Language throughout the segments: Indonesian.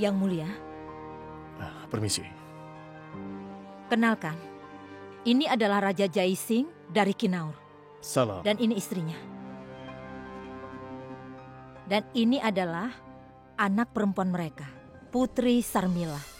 Yang Mulia, Permisi. kenalkan. Ini adalah Raja Jaising dari Kinaur. Salam. Dan ini istrinya. Dan ini adalah anak perempuan mereka, Putri Sarmila.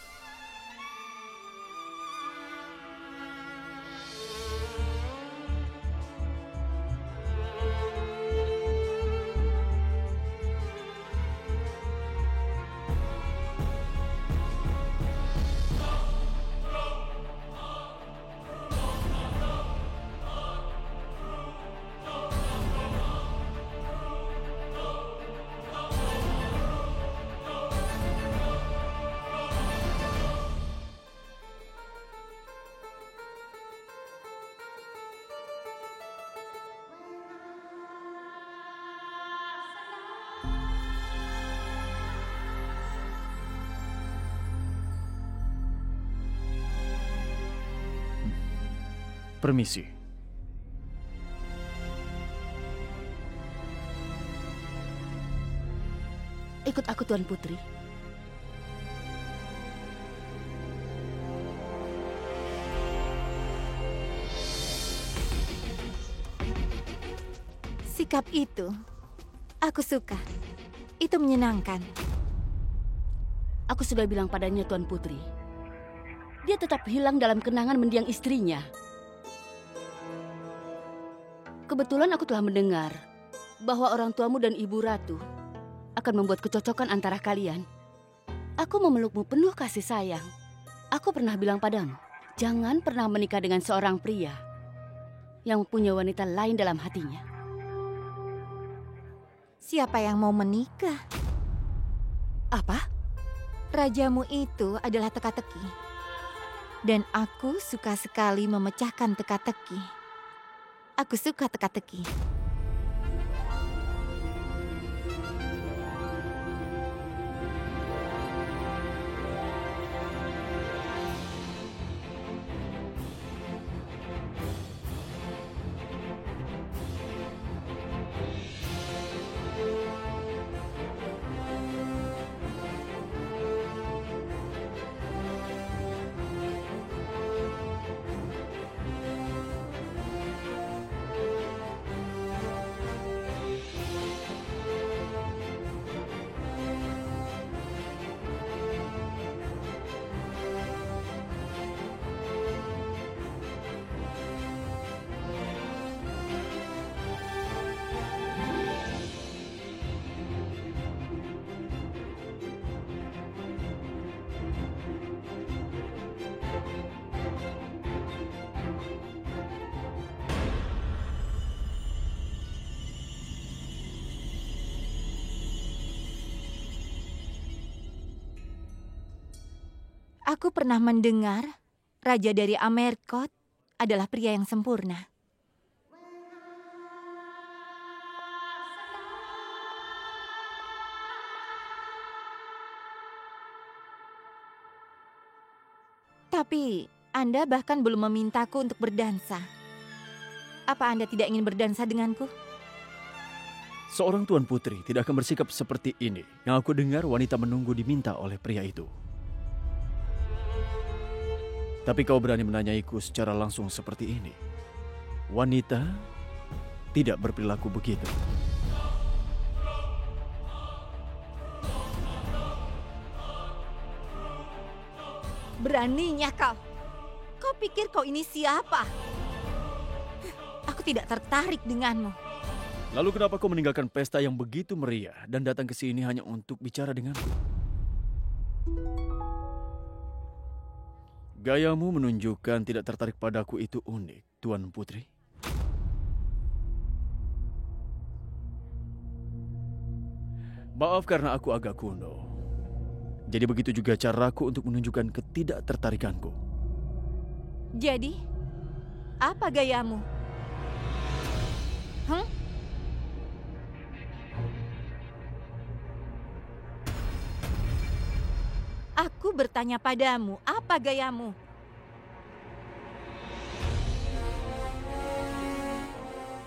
Permisi. Ikut aku, Tuan Putri. Sikap itu, aku suka. Itu menyenangkan. Aku sudah bilang padanya, Tuan Putri. Dia tetap hilang dalam kenangan mendiang istrinya. Kebetulan aku telah mendengar bahwa orang tuamu dan Ibu Ratu akan membuat kecocokan antara kalian. Aku memelukmu penuh kasih sayang. Aku pernah bilang padamu, jangan pernah menikah dengan seorang pria yang punya wanita lain dalam hatinya. Siapa yang mau menikah? Apa? Rajamu itu adalah teka-teki. Dan aku suka sekali memecahkan teka-teki. Aku suka teka-teki. Aku pernah mendengar raja dari Amerkot adalah pria yang sempurna. Tapi Anda bahkan belum memintaku untuk berdansa. Apa Anda tidak ingin berdansa denganku? Seorang Tuan Putri tidak akan bersikap seperti ini. Yang aku dengar wanita menunggu diminta oleh pria itu. Tapi kau berani menanyaiku secara langsung seperti ini. Wanita tidak berperilaku begitu. Beraninya kau. Kau pikir kau ini siapa? Aku tidak tertarik denganmu. Lalu kenapa kau meninggalkan pesta yang begitu meriah dan datang ke sini hanya untuk bicara denganku? Gayamu menunjukkan tidak tertarik padaku itu unik, Tuan Putri. Maaf karena aku agak kuno. Jadi begitu juga caraku untuk menunjukkan ketidaktertarikanku. Jadi, apa gayamu? Aku bertanya padamu, apa gayamu?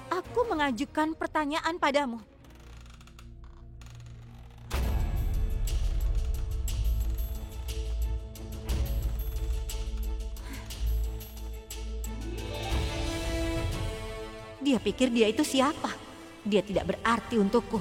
Aku mengajukan pertanyaan padamu. Dia pikir dia itu siapa? Dia tidak berarti untukku.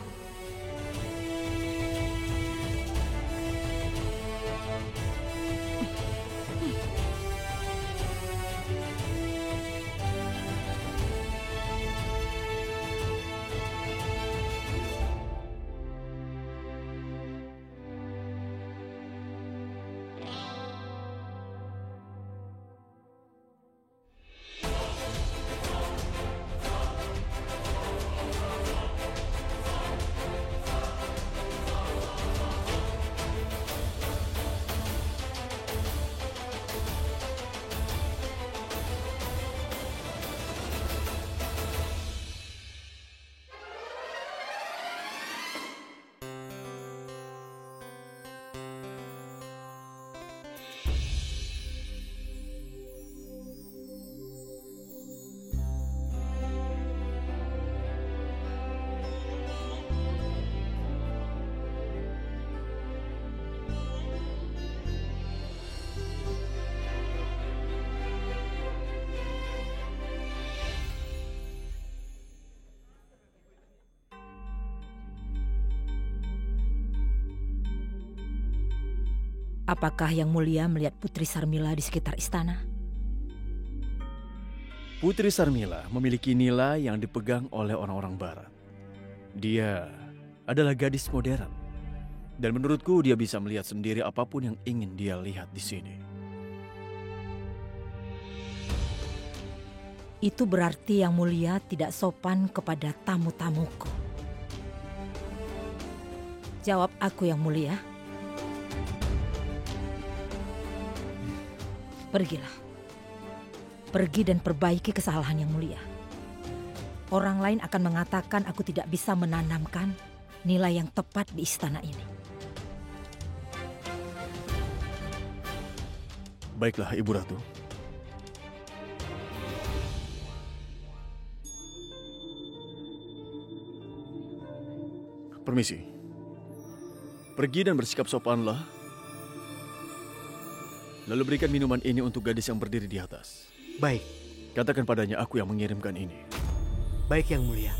Apakah Yang Mulia melihat Putri Sarmila di sekitar istana? Putri Sarmila memiliki nilai yang dipegang oleh orang-orang barat. Dia adalah gadis modern. Dan menurutku dia bisa melihat sendiri apapun yang ingin dia lihat di sini. Itu berarti Yang Mulia tidak sopan kepada tamu-tamuku. Jawab aku, Yang Mulia. Pergilah. Pergi dan perbaiki kesalahan Yang Mulia. Orang lain akan mengatakan aku tidak bisa menanamkan nilai yang tepat di istana ini. Baiklah, Ibu Ratu. Permisi. Pergi dan bersikap sopanlah. Lalu berikan minuman ini untuk gadis yang berdiri di atas. Baik. Katakan padanya aku yang mengirimkan ini. Baik, Yang Mulia.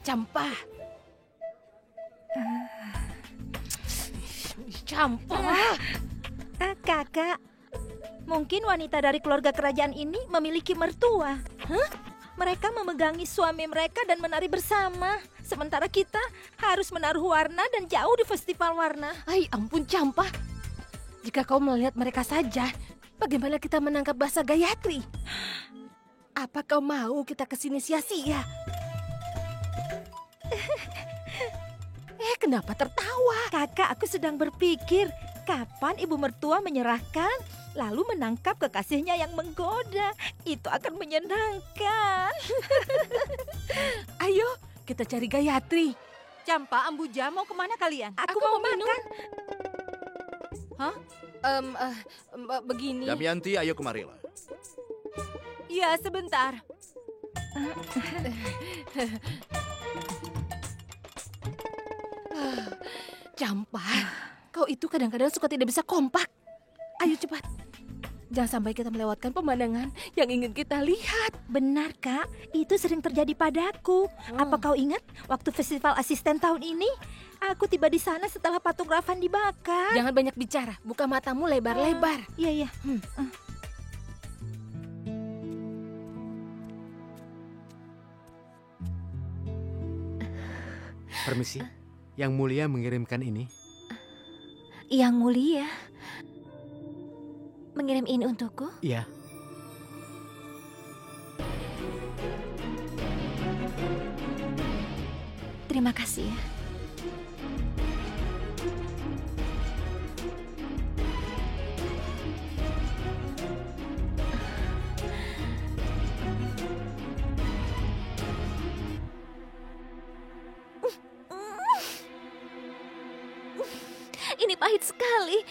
Campa. Campa. Kakak, mungkin wanita dari keluarga kerajaan ini memiliki mertua. Mereka memegangi suami mereka dan menari bersama. Sementara kita harus menaruh warna dan jauh di festival warna. Ay, ampun Campa. Jika kau melihat mereka saja, bagaimana kita menangkap bahasa Gayatri? Apa kau mau kita kesini sia-sia? Kenapa tertawa? Kakak, aku sedang berpikir kapan ibu mertua menyerahkan lalu menangkap kekasihnya yang menggoda. Itu akan menyenangkan. Ayo, kita cari Gayatri. Campa, Ambuja, mau kemana kalian? Aku mau makan. Hah? Begini. Damayanti, ayo kemarilah. Iya, sebentar. Campa, kau itu kadang-kadang suka tidak bisa kompak. Ayo cepat. Jangan sampai kita melewatkan pemandangan yang ingin kita lihat. Benar, Kak. Itu sering terjadi padaku. Apa kau ingat waktu festival asisten tahun ini? Aku tiba di sana setelah patung Ravan dibakar. Jangan banyak bicara. Buka matamu lebar-lebar. Iya. Permisi. Yang Mulia mengirimkan ini. Yang Mulia mengirim ini untukku? Iya. Terima kasih ya. pahit sekali.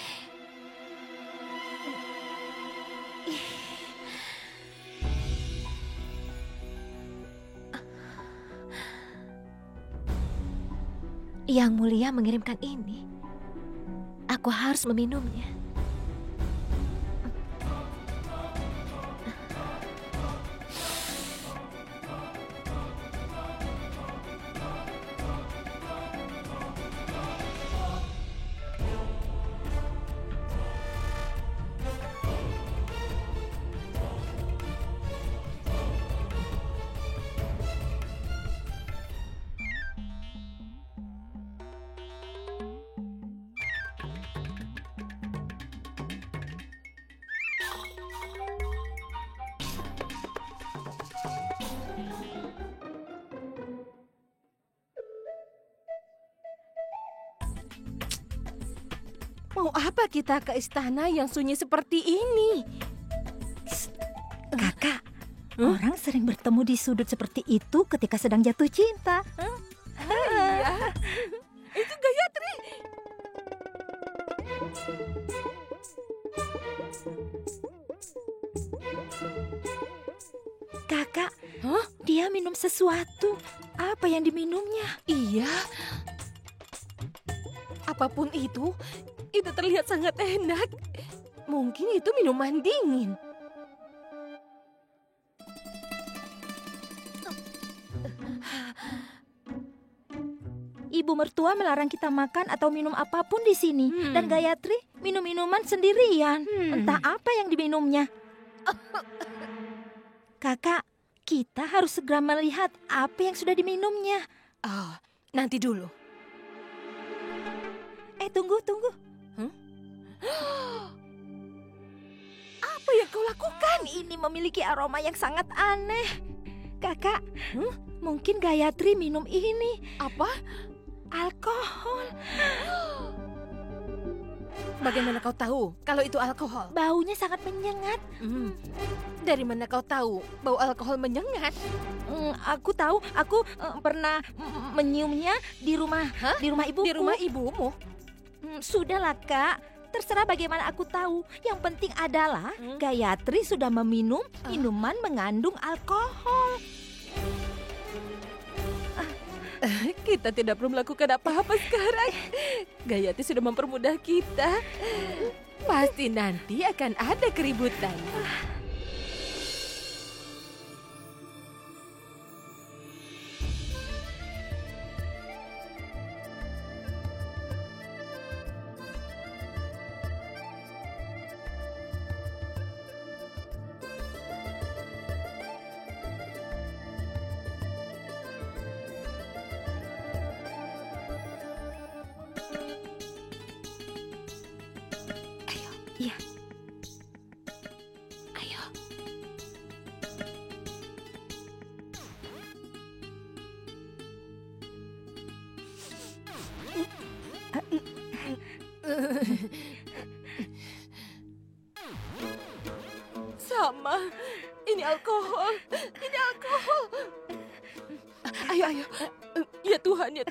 Yang Mulia mengirimkan ini. Aku harus meminumnya. Mau apa kita ke istana yang sunyi seperti ini? Kakak, orang sering bertemu di sudut seperti itu ketika sedang jatuh cinta. Iya. Itu Gayatri. Kakak, dia minum sesuatu. Apa yang diminumnya? Iya. Apapun itu terlihat sangat enak. Mungkin itu minuman dingin. Ibu mertua melarang kita makan atau minum apapun di sini. Dan Gayatri minum minuman sendirian. Entah apa yang diminumnya. Kakak, kita harus segera melihat apa yang sudah diminumnya. Oh, nanti dulu. Tunggu. Apa yang kau lakukan? Ini memiliki aroma yang sangat aneh. Kakak, mungkin Gayatri minum ini. Apa? Alkohol. Bagaimana kau tahu kalau itu alkohol? Baunya sangat menyengat. Dari mana kau tahu bau alkohol menyengat? Aku tahu, aku pernah menyiumnya di rumah ibuku. Di rumah ibumu? Sudahlah, Kak. Terserah bagaimana aku tahu. Yang penting adalah Gayatri sudah meminum minuman mengandung alkohol. Kita tidak perlu melakukan apa-apa sekarang. Gayatri sudah mempermudah kita. Pasti nanti akan ada keributan. Iya. Ayo. Sama. Ini alkohol. Ayo. Ya Tuhan. Ayo.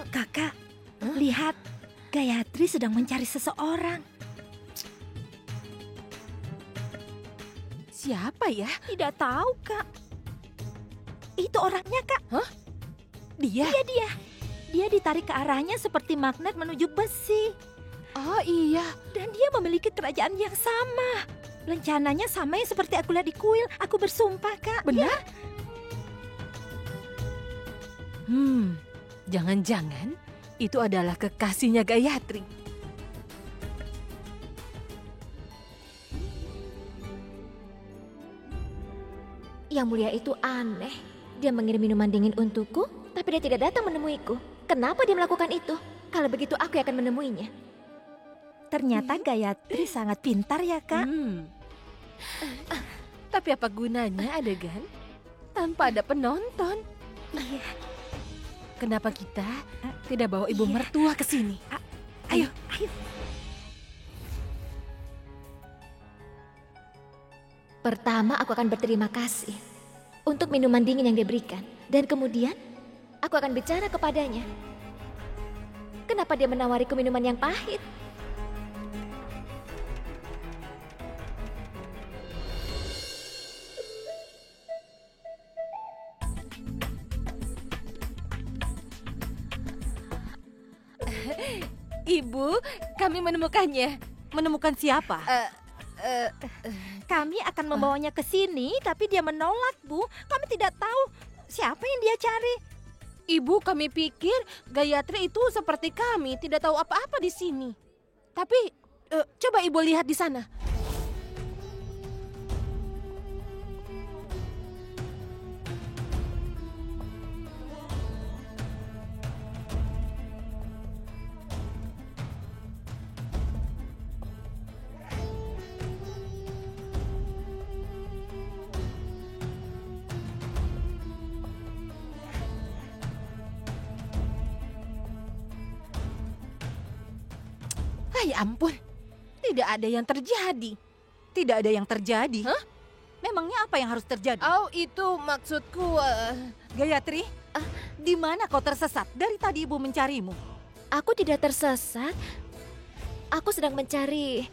Kakak, lihat. Gayatri sedang mencari seseorang. Siapa ya? Tidak tahu, Kak. Itu orangnya, Kak. Dia? Dia. Dia ditarik ke arahnya seperti magnet menuju besi. Oh iya. Dan dia memiliki kerajaan yang sama. Rencananya sama yang seperti aku lihat di kuil. Aku bersumpah, Kak. Benar? Ya. Jangan-jangan itu adalah kekasihnya Gayatri. Yang Mulia itu aneh. Dia mengirim minuman dingin untukku, tapi dia tidak datang menemuiku. Kenapa dia melakukan itu? Kalau begitu aku yang akan menemuinya. Ternyata Gayatri sangat pintar ya, Kak. Tapi apa gunanya adegan tanpa ada penonton? Iya. Kenapa kita tidak bawa ibu mertua ke sini? Ayo. Pertama, aku akan berterima kasih untuk minuman dingin yang diberikan. Dan kemudian, aku akan bicara kepadanya. Kenapa dia menawariku minuman yang pahit? Ibu, kami menemukannya. Menemukan siapa? Kami akan membawanya ke sini, tapi dia menolak, Bu. Kami tidak tahu siapa yang dia cari. Ibu, kami pikir Gayatri itu seperti kami, tidak tahu apa-apa di sini. Tapi, coba Ibu lihat di sana. Ya ampun, tidak ada yang terjadi. Tidak ada yang terjadi. Hah? Memangnya apa yang harus terjadi? Oh, itu maksudku. Gayatri, di mana kau tersesat? Dari tadi ibu mencarimu. Aku tidak tersesat. Aku sedang mencari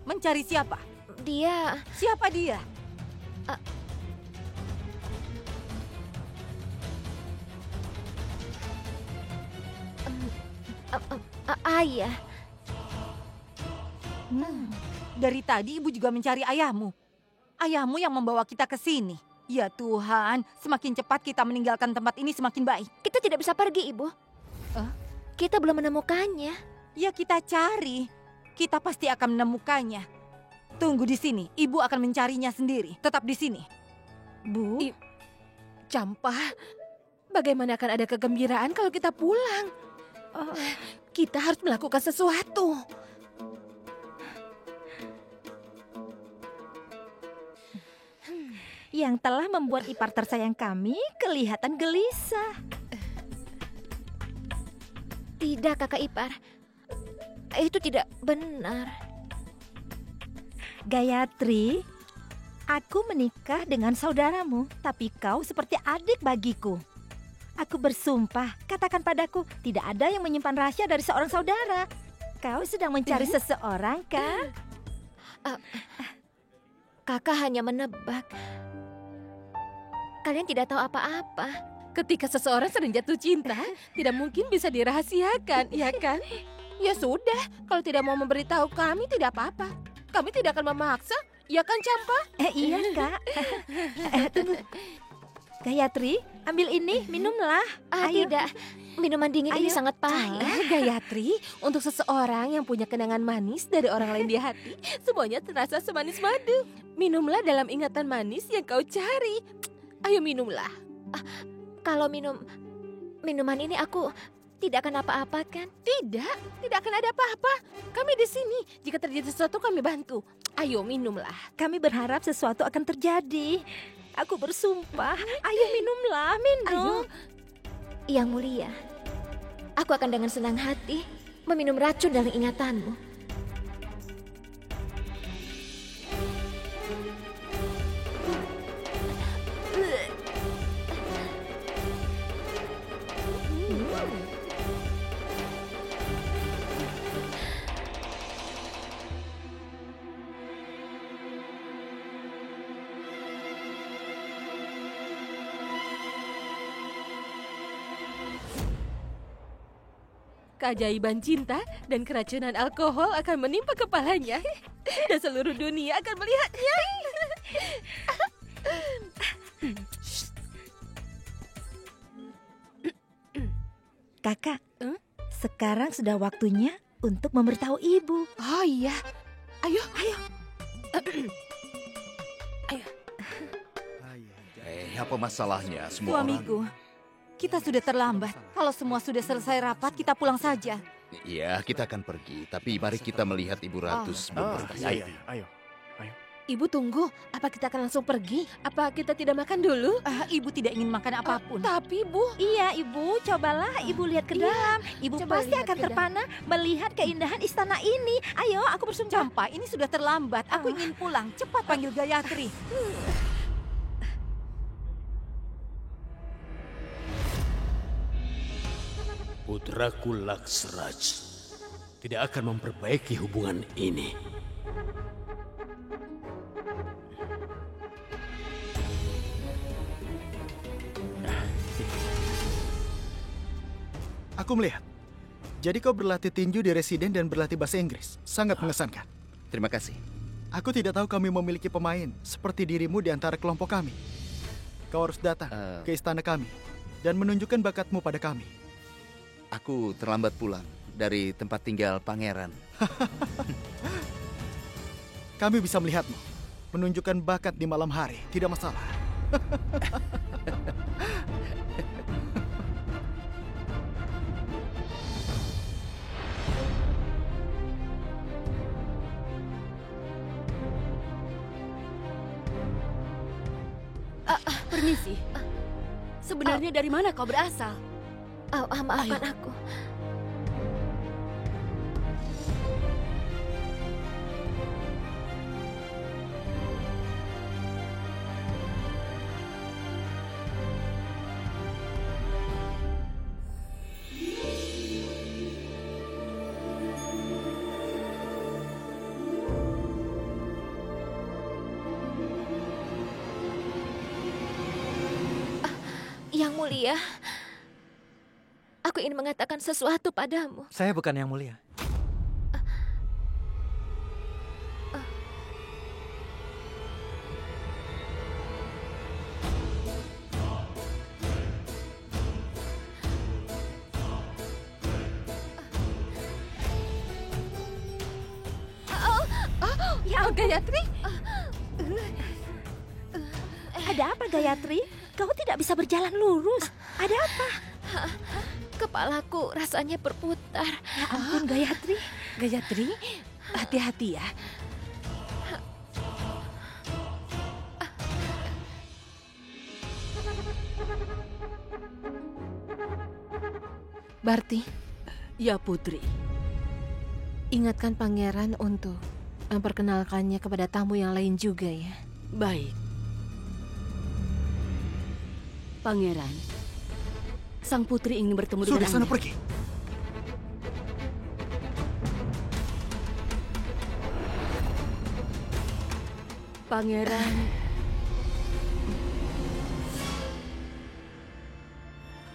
Mencari siapa? dia. Siapa dia? Ayah. Dari tadi ibu juga mencari ayahmu. Ayahmu yang membawa kita ke sini. Ya Tuhan, semakin cepat kita meninggalkan tempat ini semakin baik. Kita tidak bisa pergi, Ibu. Kita belum menemukannya. Ya kita cari. Kita pasti akan menemukannya. Tunggu di sini, ibu akan mencarinya sendiri. Tetap di sini. Bu, Campa, bagaimana akan ada kegembiraan kalau kita pulang? Kita harus melakukan sesuatu. Yang telah membuat ipar tersayang kami kelihatan gelisah. Tidak, kakak ipar. Itu tidak benar. Gayatri, aku menikah dengan saudaramu, tapi kau seperti adik bagiku. Aku bersumpah, katakan padaku, tidak ada yang menyimpan rahasia dari seorang saudara. Kau sedang mencari seseorang, kan? Kakak hanya menebak. Kalian tidak tahu apa-apa. Ketika seseorang sedang jatuh cinta, tidak mungkin bisa dirahasiakan, ya kan? Ya sudah, kalau tidak mau memberitahu kami tidak apa-apa. Kami tidak akan memaksa, ya kan Campa? Iya, Kak. Tunggu. Gayatri, ambil ini, minumlah. Ayo. Tidak, minuman dingin ini Ayo. sangat pahit. Gayatri, untuk seseorang yang punya kenangan manis dari orang lain di hati, semuanya terasa semanis madu. Minumlah dalam ingatan manis yang kau cari. Ayo minumlah. Kalau minuman ini aku tidak akan apa-apa kan? Tidak akan ada apa-apa. Kami di sini. Jika terjadi sesuatu kami bantu. Ayo minumlah. Kami berharap sesuatu akan terjadi. Aku bersumpah. Ayo minumlah, minum. Yang mulia, aku akan dengan senang hati meminum racun dalam ingatanmu. Keajaiban cinta dan keracunan alkohol akan menimpa kepalanya. Dan seluruh dunia akan melihatnya. Kakak, sekarang sudah waktunya untuk memberitahu ibu. Oh iya. Ayo. Apa masalahnya semua orang? suamiku, kita sudah terlambat. Kalau semua sudah selesai rapat, kita pulang saja. Iya, kita akan pergi. Tapi mari kita melihat Ibu Ratu sebelum bertanya. Ayo. Ibu tunggu, apa kita akan langsung pergi? Apa kita tidak makan dulu? Ibu tidak ingin makan apapun. Tapi Bu, Iya, Ibu, cobalah Ibu lihat ke dalam. Ibu coba pasti lihat akan ke dalam. terpana melihat keindahan istana ini. Ayo, aku bersumpah. Campa, ini sudah terlambat. Aku ingin pulang. Cepat panggil Gayatri. Putraku Laksraj tidak akan memperbaiki hubungan ini. Aku melihat. Jadi kau berlatih tinju di residen dan berlatih bahasa Inggris. Sangat mengesankan. Terima kasih. Aku tidak tahu kami memiliki pemain seperti dirimu di antara kelompok kami. Kau harus datang ke istana kami dan menunjukkan bakatmu pada kami. Aku terlambat pulang dari tempat tinggal pangeran. Kami bisa melihatmu. Menunjukkan bakat di malam hari. Tidak masalah. Permisi. Sebenarnya dari mana kau berasal? Maafkan aku. Yang mulia, aku ingin mengatakan sesuatu padamu. Saya bukan yang mulia. Gayatri? Ada apa, Gayatri? Kau tidak bisa berjalan lurus. Ada apa? Kepalaku rasanya berputar. Ya ampun, Gayatri. Gayatri, hati-hati ya. Barti, Ya, Putri. ingatkan pangeran untuk memperkenalkannya kepada tamu yang lain juga ya. Baik. Pangeran, sang putri ingin bertemu Sudah, dengan sana Anda. pergi. Pangeran,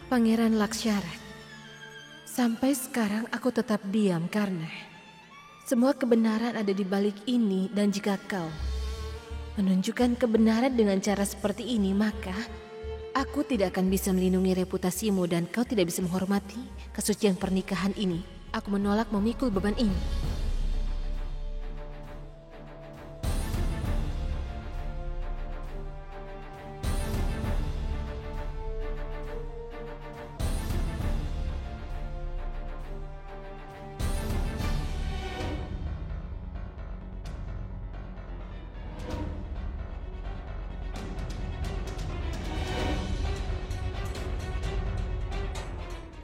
Pangeran Laksyarat, sampai sekarang aku tetap diam karena semua kebenaran ada di balik ini, dan jika kau menunjukkan kebenaran dengan cara seperti ini, maka aku tidak akan bisa melindungi reputasimu dan kau tidak bisa menghormati kesucian pernikahan ini. Aku menolak memikul beban ini.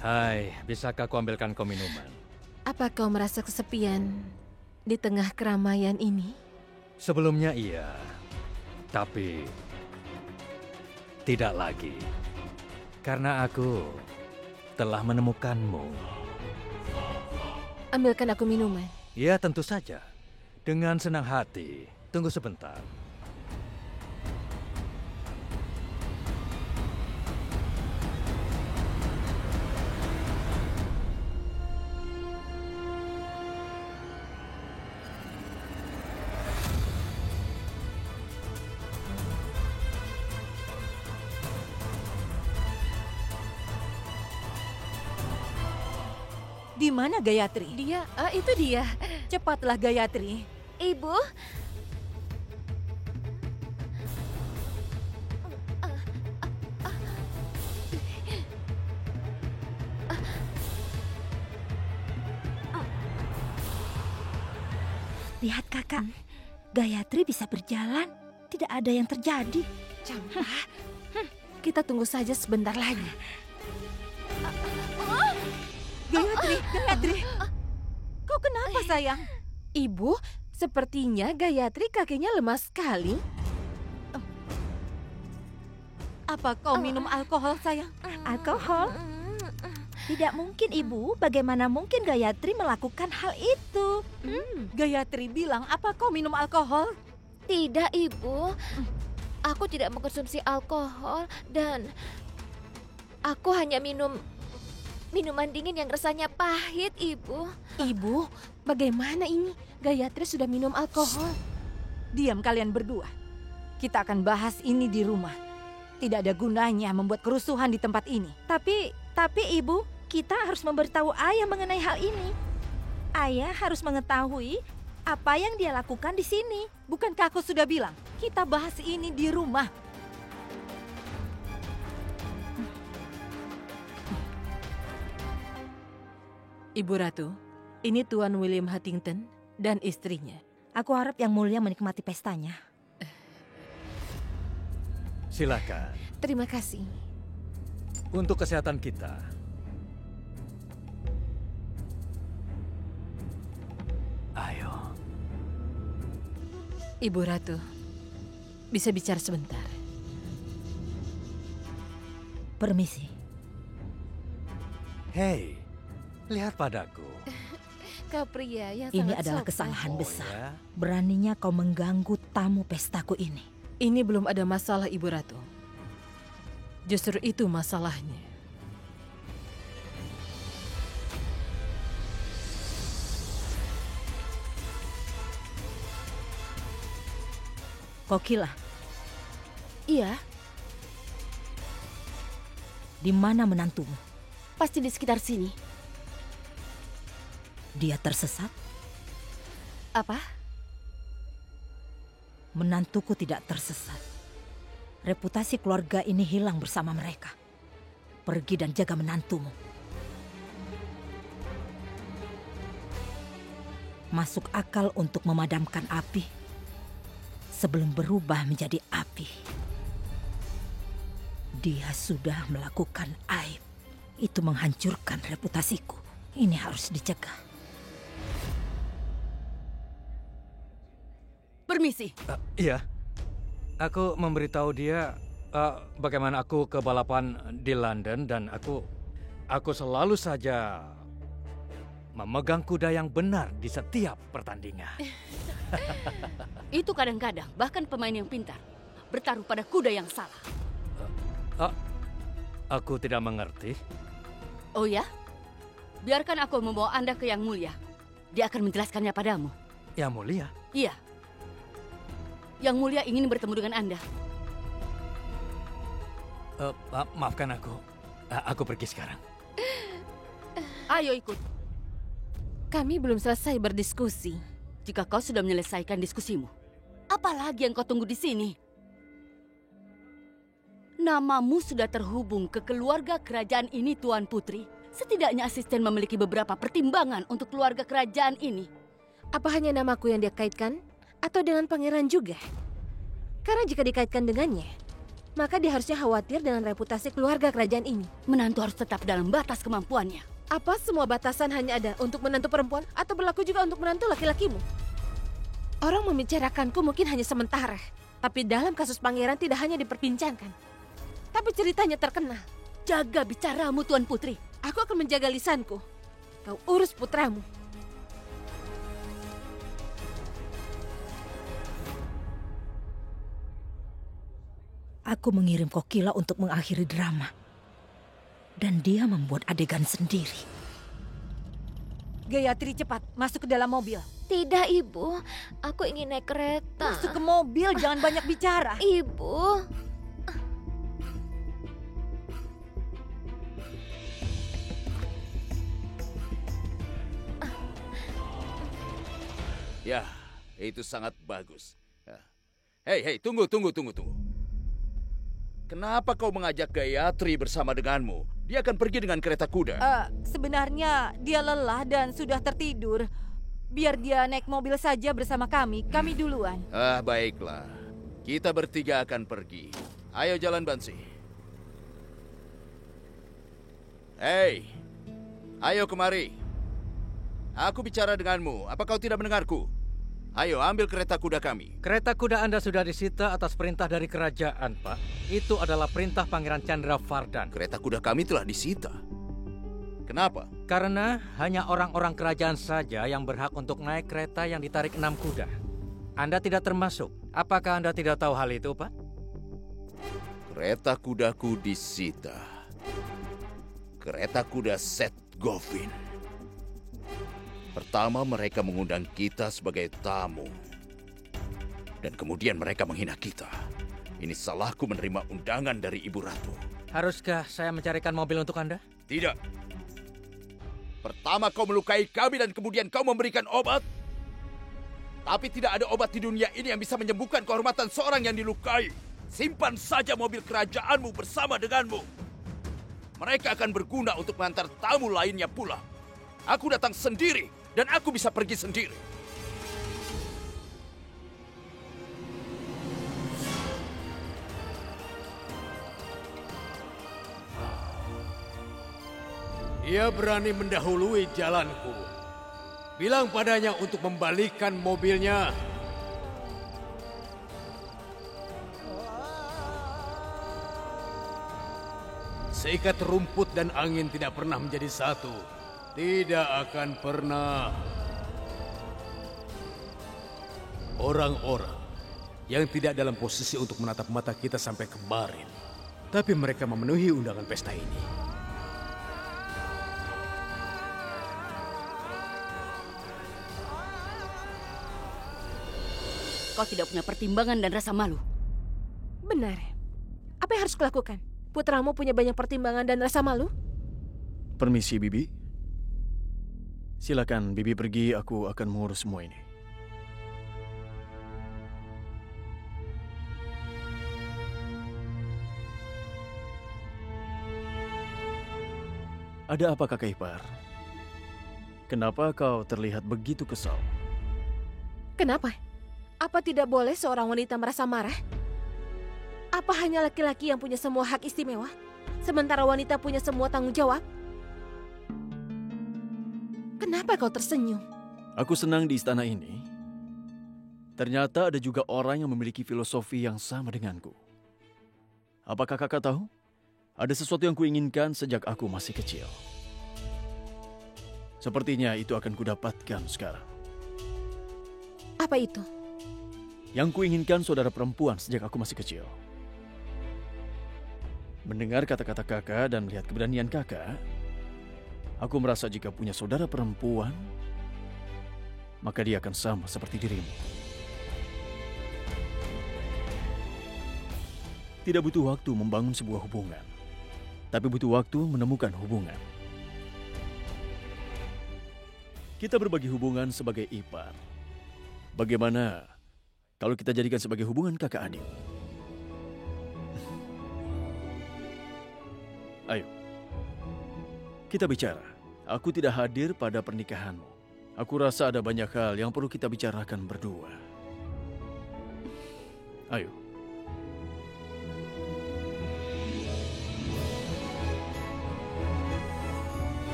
Hai, bisakah aku ambilkan kau minuman? Apa kau merasa kesepian di tengah keramaian ini? Sebelumnya iya, tapi tidak lagi. Karena aku telah menemukanmu. Ambilkan aku minuman. Ya, tentu saja. Dengan senang hati. Tunggu sebentar. Di mana Gayatri? Itu dia. Cepatlah Gayatri. Ibu, Lihat kakak, Gayatri bisa berjalan, tidak ada yang terjadi. Campa, kita tunggu saja sebentar lagi. Gayatri, kau kenapa sayang? Ibu, sepertinya Gayatri kakinya lemas sekali. Apa kau minum alkohol sayang? Alkohol? Tidak mungkin, Ibu. Bagaimana mungkin Gayatri melakukan hal itu? Gayatri bilang, apa kau minum alkohol? Tidak, Ibu. Aku tidak mengkonsumsi alkohol dan aku hanya minum minuman dingin yang rasanya pahit, Ibu. Ibu, bagaimana ini? Gayatri sudah minum alkohol. Diam kalian berdua. Kita akan bahas ini di rumah. Tidak ada gunanya membuat kerusuhan di tempat ini. Tapi Ibu, kita harus memberitahu Ayah mengenai hal ini. Ayah harus mengetahui apa yang dia lakukan di sini. Bukankah aku sudah bilang, kita bahas ini di rumah. Ibu Ratu, ini Tuan William Huntington dan istrinya. Aku harap Yang Mulia menikmati pestanya. Silakan. Terima kasih. Untuk kesehatan kita. Ayo. Ibu Ratu, bisa bicara sebentar? Permisi. Hei, lihat padaku. Kau pria yang Ini sangat adalah sopan. kesalahan besar. ya? Beraninya kau mengganggu tamu pestaku ini. Ini belum ada masalah, Ibu Ratu. Justru itu masalahnya. Kokila, Iya, di mana menantumu? pasti di sekitar sini. Dia tersesat? Apa? Menantuku tidak tersesat. Reputasi keluarga ini hilang bersama mereka. Pergi dan jaga menantumu. Masuk akal untuk memadamkan api sebelum berubah menjadi api. Dia sudah melakukan aib. Itu menghancurkan reputasiku. Ini harus dicegah. Permisi. Iya. Aku memberitahu dia bagaimana aku ke balapan di London dan aku selalu saja memegang kuda yang benar di setiap pertandingan. Itu kadang-kadang bahkan pemain yang pintar bertaruh pada kuda yang salah. Aku tidak mengerti. Oh ya? Biarkan aku membawa Anda ke Yang Mulia. Dia akan menjelaskannya padamu. Yang Mulia? Iya. Yang Mulia ingin bertemu dengan Anda. Maafkan aku. Aku pergi sekarang. Ayo ikut. Kami belum selesai berdiskusi. Jika kau sudah menyelesaikan diskusimu, apalagi yang kau tunggu di sini? Namamu sudah terhubung ke keluarga kerajaan ini, Tuan Putri. Setidaknya asisten memiliki beberapa pertimbangan untuk keluarga kerajaan ini. Apa hanya namaku yang dia kaitkan? Atau dengan pangeran juga? Karena jika dikaitkan dengannya, maka dia harusnya khawatir dengan reputasi keluarga kerajaan ini. Menantu harus tetap dalam batas kemampuannya. Apa semua batasan hanya ada untuk menantu perempuan atau berlaku juga untuk menantu laki-lakimu? Orang membicarakanku mungkin hanya sementara, tapi dalam kasus pangeran tidak hanya diperbincangkan, tapi ceritanya terkenal. Jaga bicaramu, Tuan Putri. Aku akan menjaga lisanku. Kau urus putramu. Aku mengirim Kokila untuk mengakhiri drama. Dan dia membuat adegan sendiri. Gayatri, cepat masuk ke dalam mobil. Tidak, Ibu. Aku ingin naik kereta. Masuk ke mobil, jangan banyak bicara. Ibu. Ya, itu sangat bagus. Hei, tunggu. Kenapa kau mengajak Gayatri bersama denganmu? Dia akan pergi dengan kereta kuda. Sebenarnya dia lelah dan sudah tertidur. Biar dia naik mobil saja bersama kami duluan. Baiklah. Kita bertiga akan pergi. Ayo jalan, Bansi. Hei, ayo kemari. Aku bicara denganmu. Apa kau tidak mendengarku? Ayo, ambil kereta kuda kami. Kereta kuda Anda sudah disita atas perintah dari kerajaan, Pak. Itu adalah perintah Pangeran Chandra Vardan. Kereta kuda kami telah disita. Kenapa? Karena hanya orang-orang kerajaan saja yang berhak untuk naik kereta yang ditarik 6 kuda. Anda tidak termasuk. Apakah Anda tidak tahu hal itu, Pak? Kereta kudaku disita. Kereta kuda Seth Govin. Pertama mereka mengundang kita sebagai tamu. Dan kemudian mereka menghina kita. Ini salahku menerima undangan dari Ibu Ratu. Haruskah saya mencarikan mobil untuk Anda? Tidak. Pertama kau melukai kami dan kemudian kau memberikan obat. Tapi tidak ada obat di dunia ini yang bisa menyembuhkan kehormatan seorang yang dilukai. Simpan saja mobil kerajaanmu bersama denganmu. Mereka akan berguna untuk mengantar tamu lainnya pula. Aku datang sendiri dan aku bisa pergi sendiri. Dia berani mendahului jalanku. Bilang padanya untuk membalikkan mobilnya. Seikat rumput dan angin tidak pernah menjadi satu. Tidak akan pernah. Orang-orang yang tidak dalam posisi untuk menatap mata kita sampai kemarin. Tapi mereka memenuhi undangan pesta ini. Kau tidak punya pertimbangan dan rasa malu. Benar. Apa yang harus kulakukan? Putramu punya banyak pertimbangan dan rasa malu? Permisi, Bibi. Silakan, Bibi pergi. Aku akan mengurus semua ini. Ada apa, Kakak Ipar? Kenapa kau terlihat begitu kesal? Kenapa? Apa tidak boleh seorang wanita merasa marah? Apa hanya laki-laki yang punya semua hak istimewa, sementara wanita punya semua tanggung jawab? Kenapa kau tersenyum? Aku senang di istana ini. Ternyata ada juga orang yang memiliki filosofi yang sama denganku. Apakah kakak tahu? Ada sesuatu yang kuinginkan sejak aku masih kecil. Sepertinya itu akan kudapatkan sekarang. Apa itu? Yang kuinginkan saudara perempuan sejak aku masih kecil. Mendengar kata-kata kakak dan melihat keberanian kakak, aku merasa jika punya saudara perempuan, maka dia akan sama seperti dirimu. Tidak butuh waktu membangun sebuah hubungan, tapi butuh waktu menemukan hubungan. Kita berbagi hubungan sebagai ipar. Bagaimana kalau kita jadikan sebagai hubungan kakak adik? Ayo, kita bicara. Aku tidak hadir pada pernikahanmu. Aku rasa ada banyak hal yang perlu kita bicarakan berdua. Ayo.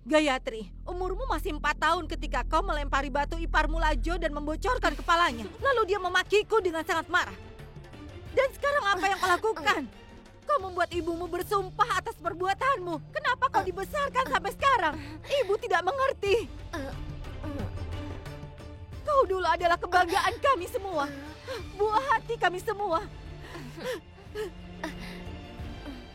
Gayatri, umurmu masih 4 tahun ketika kau melempari batu iparmu Lajo dan membocorkan kepalanya. Lalu dia memakiku dengan sangat marah. Dan sekarang apa yang kau lakukan? Kau membuat ibumu bersumpah atas perbuatanmu. Kenapa kau dibesarkan sampai sekarang? Ibu tidak mengerti. Kau dulu adalah kebanggaan kami semua. Buah hati kami semua.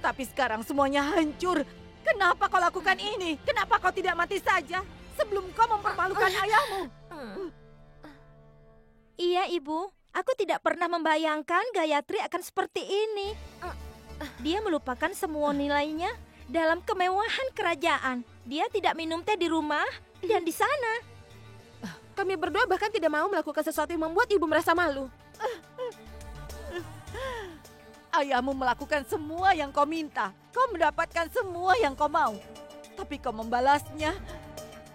Tapi sekarang semuanya hancur. Kenapa kau lakukan ini? Kenapa kau tidak mati saja sebelum kau mempermalukan ayahmu? Iya, Ibu. Aku tidak pernah membayangkan Gayatri akan seperti ini. Dia melupakan semua nilainya dalam kemewahan kerajaan. Dia tidak minum teh di rumah dan di sana. Kami berdua bahkan tidak mau melakukan sesuatu yang membuat ibu merasa malu. Ayahmu melakukan semua yang kau minta. Kau mendapatkan semua yang kau mau. Tapi kau membalasnya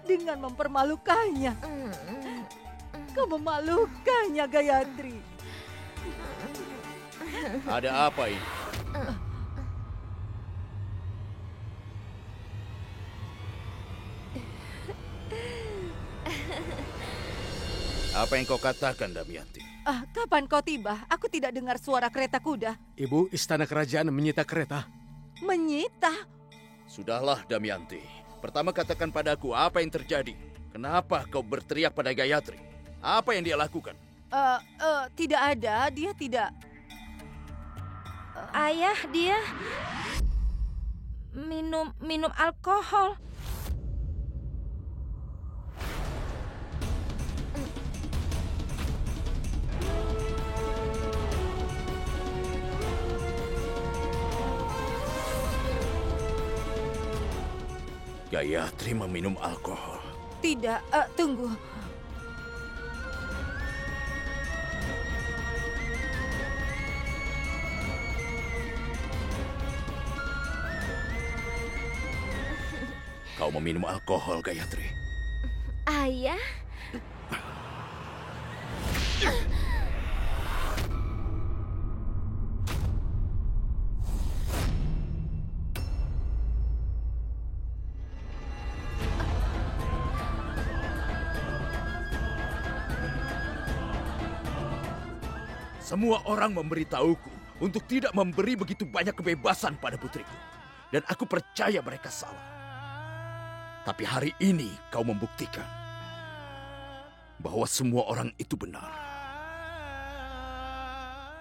dengan mempermalukannya. Kau memalukannya, Gayatri. Ada apa ini? Apa yang kau katakan, Damayanti? Kapan kau tiba? Aku tidak dengar suara kereta kuda. Ibu, istana kerajaan menyita kereta. Menyita? Sudahlah, Damayanti. Pertama katakan padaku apa yang terjadi. Kenapa kau berteriak pada Gayatri? Apa yang dia lakukan? Tidak ada. Dia tidak. Ayah, dia minum alkohol. Gayatri meminum alkohol. Tidak, tunggu. Kau meminum alkohol, Gayatri. Ayah, Semua orang memberitahuku untuk tidak memberi begitu banyak kebebasan pada putriku. Dan aku percaya mereka salah. Tapi hari ini kau membuktikan bahwa semua orang itu benar.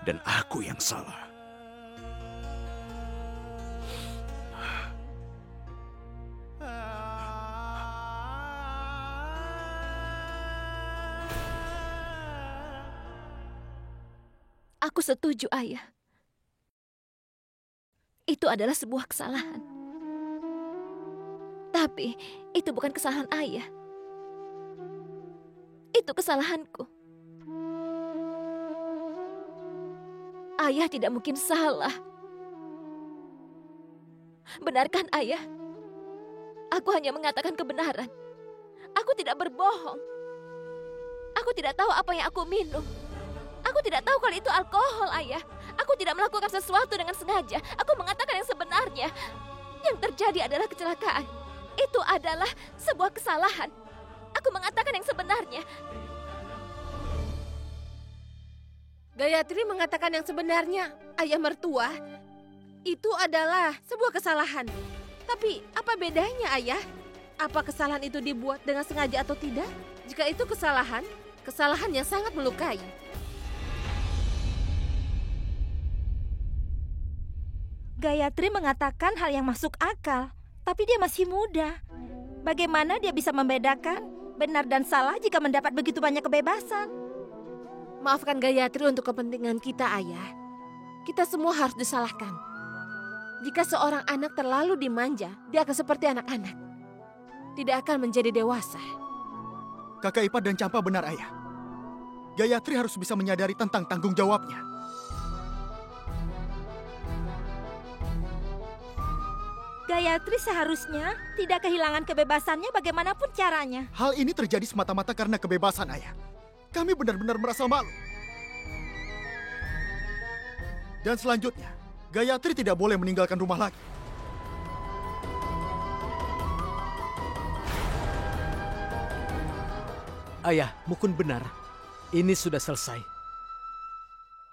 Dan aku yang salah. aku setuju, Ayah. Itu adalah sebuah kesalahan. Tapi itu bukan kesalahan Ayah. Itu kesalahanku. Ayah tidak mungkin salah. Benarkan, Ayah? Aku hanya mengatakan kebenaran. Aku tidak berbohong. Aku tidak tahu apa yang aku minum. Aku tidak tahu kalau itu alkohol, Ayah. Aku tidak melakukan sesuatu dengan sengaja. Aku mengatakan yang sebenarnya. Yang terjadi adalah kecelakaan. Itu adalah sebuah kesalahan. Aku mengatakan yang sebenarnya. Gayatri mengatakan yang sebenarnya, ayah mertua. Itu adalah sebuah kesalahan. Tapi apa bedanya, Ayah? Apa kesalahan itu dibuat dengan sengaja atau tidak? Jika itu kesalahan, kesalahan yang sangat melukai. Gayatri mengatakan hal yang masuk akal, tapi dia masih muda. Bagaimana dia bisa membedakan benar dan salah jika mendapat begitu banyak kebebasan? Maafkan Gayatri untuk kepentingan kita, Ayah. Kita semua harus disalahkan. Jika seorang anak terlalu dimanja, dia akan seperti anak-anak. Tidak akan menjadi dewasa. Kakak Ipar dan Campa benar, Ayah. Gayatri harus bisa menyadari tentang tanggung jawabnya. Gayatri seharusnya tidak kehilangan kebebasannya bagaimanapun caranya. Hal ini terjadi semata-mata karena kebebasan, Ayah. Kami benar-benar merasa malu. Dan selanjutnya, Gayatri tidak boleh meninggalkan rumah lagi. Ayah, Mukun benar. Ini sudah selesai.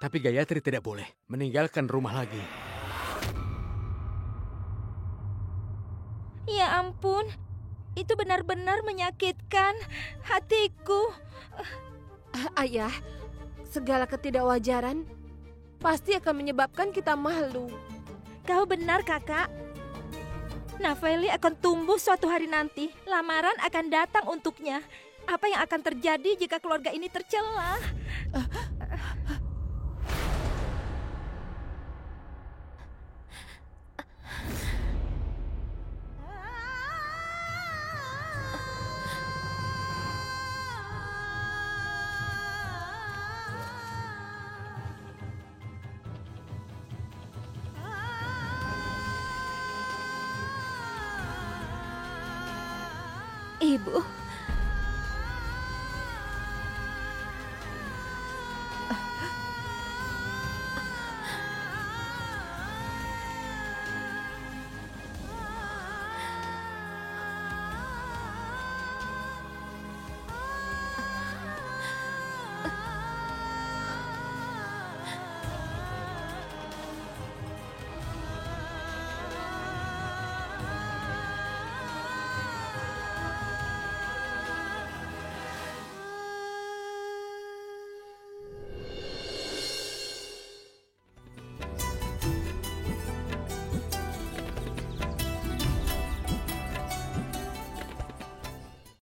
Tapi Gayatri tidak boleh meninggalkan rumah lagi. Ya ampun, itu benar-benar menyakitkan hatiku. Ayah, segala ketidakwajaran pasti akan menyebabkan kita malu. Kau benar, Kakak. Nafeli akan tumbuh suatu hari nanti. Lamaran akan datang untuknya. Apa yang akan terjadi jika keluarga ini tercela? Ibu,